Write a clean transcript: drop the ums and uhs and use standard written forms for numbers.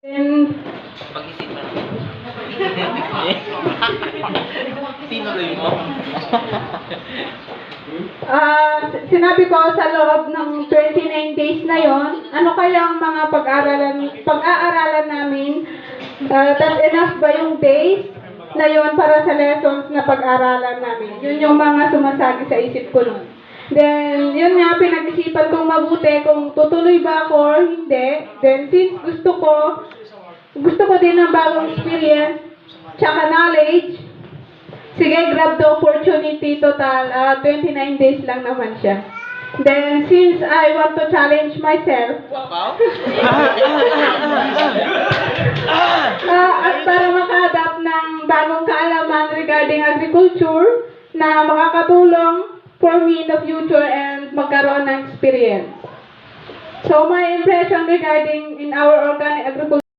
And Pag-isip mo. Tinuloy mo. sinabi ko sa loob ng 29 days na yon, ano kaya ang mga pag-aaralan namin? That's enough ba yung days na yon para sa lessons na pag-aralan namin? Yun yung mga sumasagi sa isip ko nun. Then, yun nga, pinag-isipan kong mabuti kung tutuloy ba ako or hindi. Then, since gusto ko din ng bagong experience, tsaka knowledge, sige, grab the opportunity. Total, 29 days lang naman siya. Then, since I want to challenge myself, at para maka-adapt ng bagong kaalaman regarding agriculture na makakatulong for me in the future and magkaroon ng experience. So, my impression regarding in our organic agriculture